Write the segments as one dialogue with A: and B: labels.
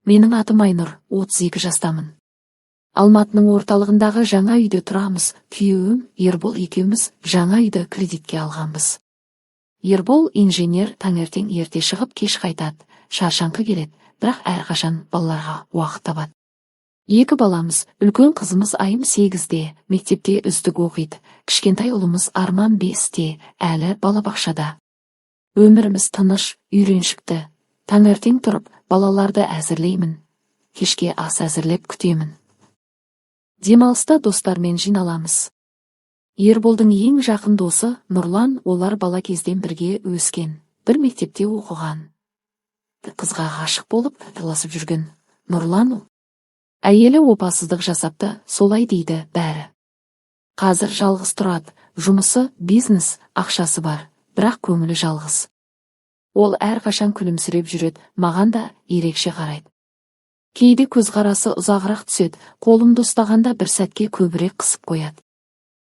A: Менің атым Айнұр, 32 жастамын. Алматының орталығындағы жаңа үйде тұрамыз. Күйеуім Ербол екеуміз жаңа үйді кредитке алғанбыз. Ербол инженер, таңертең ерте шығып кеш қайтады, шаршаңқы келеді, бірақ әрқашан балаларға уақыт табады. 2 баламыз, үлкен қызымыз Айым 8-де, мектепте үздік оқиды. Кішкентай ұлымыз Арман 5-те, әлі балабақшада. Өміріміз тыныш, үйреншікті. Таңертең тұрып, балаларды әзірлеймін. Кешке ас әзірлеп күтемін. Демалыста достармен жиналамыз. Ерболдың ең жақын досы Нұрлан, олар бала кезден бірге өскен, бір мектепте оқыған. Қызға ғашық болып таласып жүрген Нұрлан. Әйелі опасыздық жасапты, солай дейді бәрі. Қазір жалғыз тұрады, жұмысы, бизнес, ақшасы бар, бірақ көңілі жалғыз. Ол әрқашан күлімсіреп жүреді, маған да ерекше қарайды. Кейде көзқарасы ұзағырақ түседі, қолымды ұстағанда бір сәтке көбірек қысып қояды.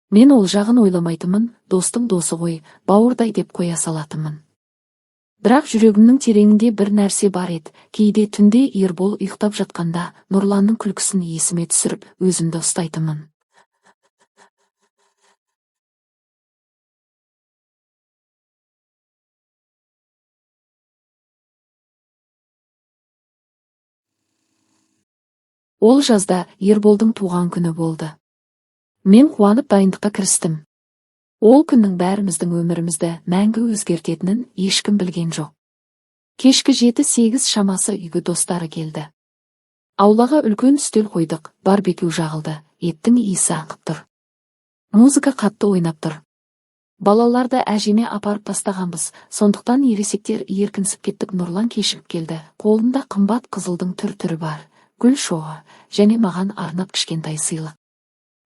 A: Мен ол жағын ойламайтынмын, достың досы ғой, бауырдай деп қоя салатынмын. Бірақ жүрегімнің тереңінде бір нәрсе бар еді. Кейде түнде Ербол ұйықтап жатқанда Нұрланның күлкісін есіме түсіріп, өзімді ұстайтынмын. Ол жазда Ерболдың туған күні болды. Мен қуанып дайындыққа кірістім. Ол күннің бәріміздің өмірімізді мәңгі өзгертетінін ешкім білген жоқ. Кешкі 7-8 шамасы үйге достары келді. Аулаға үлкен үстел қойдық, барбекю жағылды, еттің иісі аңқып тұр. Музыка қатты ойнап тұр. Балаларды әжеме апарып тастағанбыз, сондықтан ересектер еркінсіп кеттік. Нұрлан кешігіп келді. Қолында қымбат қызылдың түр-түрі бар, гүл шоғы, және маған арнап кішкентай сыйлық.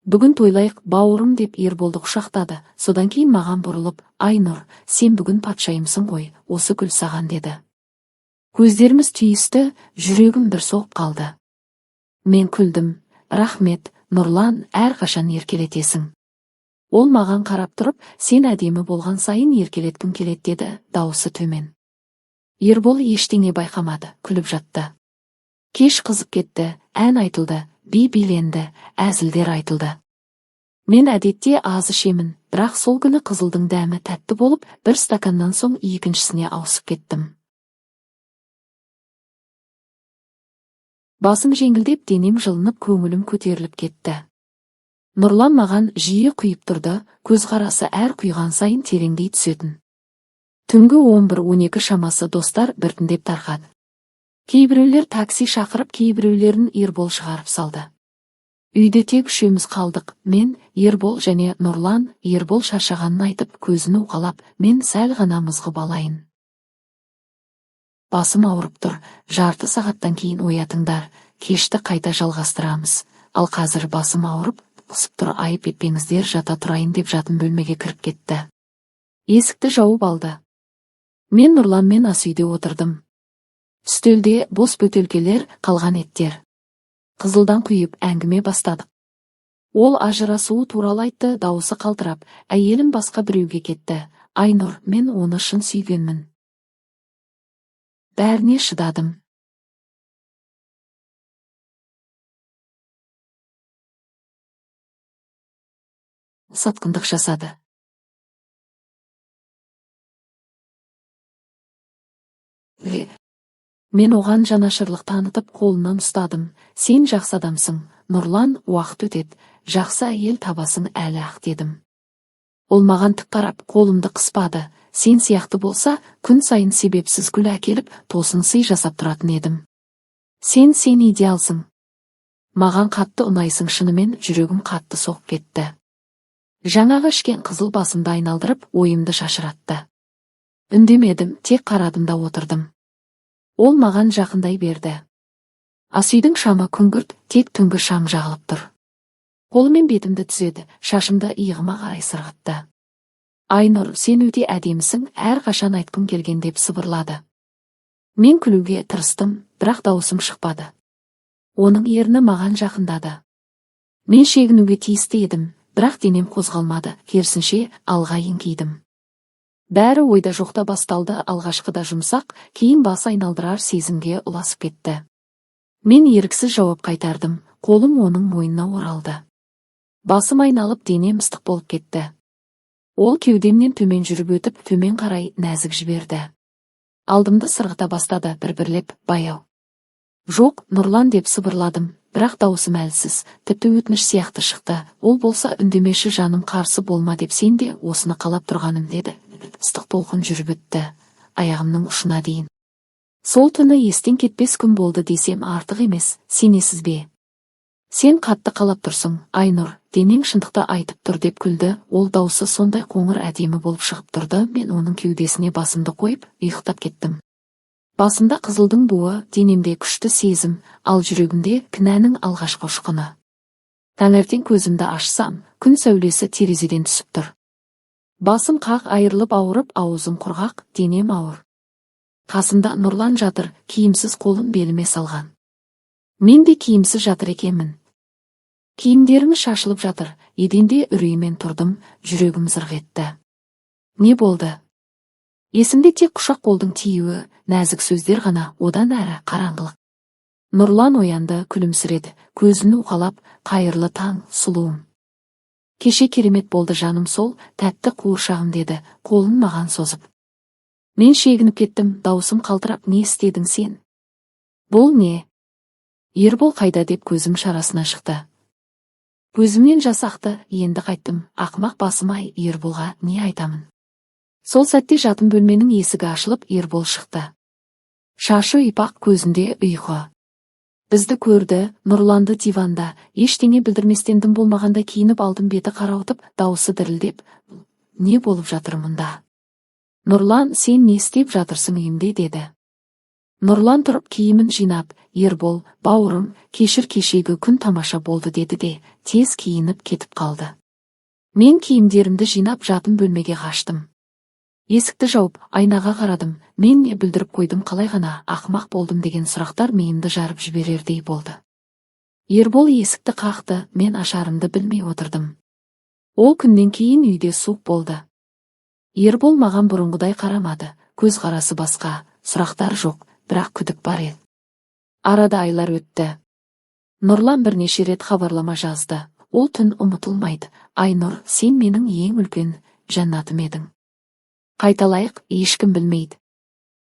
A: Бүгін тойлайық, бауырым, деп Ерболды құшақтады. Содан кейін маған бұрылып, Айнұр, сен бүгін патшайымсың ғой, осы гүл саған, деді. Көздеріміз түйісті, жүрегім бір соғып қалды. Мен күлдім. Рахмет, Нұрлан, әрқашан еркелетесің. Ол маған қарап тұрып, сен әдемі болған сайын еркелеткім келеді, деді, дауысы төмен. Ербол ештеңе байқамады, күліп жатты. Кеш қызып кетті, ән айтылды, би биленді, әзілдер айтылды. Мен әдетте аз ішемін, бірақ сол күні қызылдың дәмі тәтті болып, бір стаканнан соң екіншісіне ауысып кеттім. Басым жеңілдеп, денем жылынып, көңілім көтеріліп кетті. Нұрлан маған жиі құйып тұрды, көзқарасы әр құйған сайын тереңдей түсетін. Түнгі 11-12 шамасы достар біртіндеп тарқады. Кейбіреулер такси шақырып, кейбіреулерін Ербол шығарып салды. Үйде тек үшеуміз қалдық. Мен, Ербол және Нұрлан. Ербол шаршағанын айтып, көзін уқалап, мен сәл ғана мызғып алайын. Басым ауырып тұр, жарты сағаттан кейін оятыңдар, кешті қайта жалғастырамыз. Ал қазір басым ауырып, қысып тұр, айып етпеңіздер, жата тұрайын, деп жатын бөлмеге кіріп кетті. Есікті жауып алды. Мен Нұрланмен ас үйде отырдым. Үстелде бос бөтелкелер, қалған еттер. Қызылдан құйып әңгіме бастадық. Ол ажырасуы туралы айтты, дауысы қалтырап. Әйелім басқа біреуге кетті. Айнұр, мен оны шын сүйгенмін. Бәріне шыдадым. Сатқындық жасады. Мен оған жанашырлық танытып қолынан ұстадым. Сен жақсы адамсың, Нұрлан, уақыт өтеді, жақсы әйел табасың әлі ақ, дедім. Ол маған тік қарап, қолымды қыспады. Сен сияқты болса, күн сайын себепсіз гүл әкеліп, тосын сый жасап тұратын едім. Сен идеалсың. Маған қатты ұнайсың, шынымен жүрегім қатты соғып кетті. Жаңағы ішкен қызыл басымды айналдырып, ойымды шашыратты. Үндемедім, тек қарадым да отырдым. Ол маған жақындай берді. Асүйдің шамы күңгірт, тек түнгі шам жағылып тұр. Қолымен бетімді түзеді, шашымды иығыма қарай сырғытты. Айнұр, сен өте әдемісің, әрқашан айтқым келген, деп сыбырлады. Мен күлуге тырыстым, бірақ дауысым шықпады. Оның ерні маған жақындады. Мен шегінуге тиісті едім, бірақ денем қозғалмады, керісінше алға еңкейдім. Бәрі ойда жоқта басталды. Алғашқыда жұмсақ, кейін бас айналдырар сезімге ұласып кетті. Мен еріксіз жауап қайтардым, қолым оның мойнына оралды. Басым айналып денем ыстық болып кетті. Ол кеудемнен төмен жүріп өтіп, төмен қарай нәзік жіберді. Алдымды сырғыта бастады, бір-бірлеп, баяу. Жоқ, Нұрлан деп сыбырладым, бірақ даусым әлсіз, тіпті өтініш сияқты шықты. Ол болса үндемеші, жаным, қарсы болма деп, сен де осыны қалап тұрғаным, деді. Ыстық толқын жүріп өтті, аяғымның ұшына дейін. Сол түні естен кетпес күн болды десем артық емес, сенесіз бе? Сен қатты қалап тұрсың, Айнұр, денең шындықты айтып тұр, деп күлді. Ол даусы сондай қоңыр, әдемі болып шығып тұрды. Мен оның кеудесіне басымды қойып, ұйықтап кеттім. Басымда қызылдың буы, денемде күшті сезім, ал жүрегімде кінәнің алғашқы ұшқыны. Таңертең көзімді ашсам, күн сәулесі терезеден түсіп тұр. Басым қақ айырылып ауырып, аузым құрғақ, денем ауыр. Қасымда Нұрлан жатыр, киімсіз, қолын беліме салған. Мен де киімсіз жатыр екенмін. Киімдерім шашылып жатыр, еденде үреймен тұрдым, жүрегім зырқ етті. Не болды? Есімде тек құшақ қолдың тиюі, нәзік сөздер ғана, одан әрі қараңғылық. Нұрлан оянды, күлімсіреді, көзін уқалап, қайырлы таң, сұлуым. Кеше керемет болды жаным, сол тәтті қуыршағым, деді, қолын маған созып. Мен шегініп кеттім, даусым қалтырап, не істедің сен? Бұл не? Ербол қайда, деп көзім шарасына шықты. Көзімнен жас ақты, енді қайттым, ақымақ басым-ай, Ерболға не айтамын? Сол сәтте жатын бөлменің есігі ашылып, Ербол шықты. Шашы ұйпақ, көзінде ұйқы. Бізді көрді, Нұрланды диванда, ештеңе білдірместен дым болмағанда киініп алдым, беті қарауытып, дауысы дірілдеп. Не болып жатыр мұнда? Нұрлан, сен не істеп жатырсың үйімде, деді. Нұрлан тұрып киімін жинап, Ербол, бауырым, кешір, кешегі күн тамаша болды, деді де, тез киініп кетіп қалды. Мен киімдерімді жинап жатын бөлмеге қаштым. Есікті жауып, айнаға қарадым, мен не бүлдіріп қойдым, қалай ғана ақымақ болдым деген сұрақтар миымды жарып жіберердей болды. Ербол есікті қақты, мен ашарымды білмей отырдым. Ол күннен кейін үйде суық болды. Ербол маған бұрынғыдай қарамады, көз қарасы басқа, сұрақтар жоқ, бірақ күдік бар еді. Арада айлар өтті. Нұрлан бірнеше рет хабарлама жазды. Ол түн ұмытылмайды. Айнұр, сен менің ең үлкен жәннатым едің. Қайталайық, ешкім білмейді.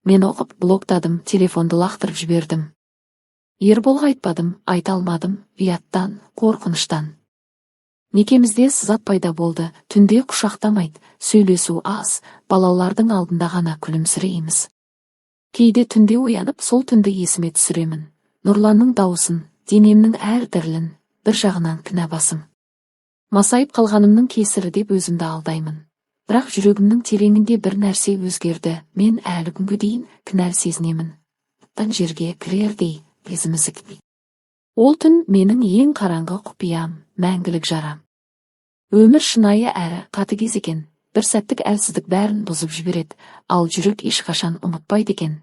A: Мен оқып блоктадым, телефонды лақтырып жібердім. Ерболға айтпадым, айта алмадым, ұяттан, қорқыныштан. Некемізде сызат пайда болды, түнде құшақтамайды, сөйлесу аз, балалардың алдында ғана күлімсірейміз. Кейде түнде оянып, сол түнді есіме түсіремін. Нұрланның даусын, денемнің әр дірілін, бір жағынан кінә басым. Масайып қалғанымның кесірі деп өзімді алдаймын. Бірақ жүрегімнің тереңінде бір нәрсе өзгерді. Мен әлі күнге дейін кінәл сезінемін. Тан жерге кірердей, безімізік. Ол түн менің ең қараңғы құпиям, мәңгілік жарам. Өмір шынайы әрі қатыгез екен. Бір сәттік әлсіздік бәрін бұзып жібереді, ал жүрек ешқашан ұмытпайды екен.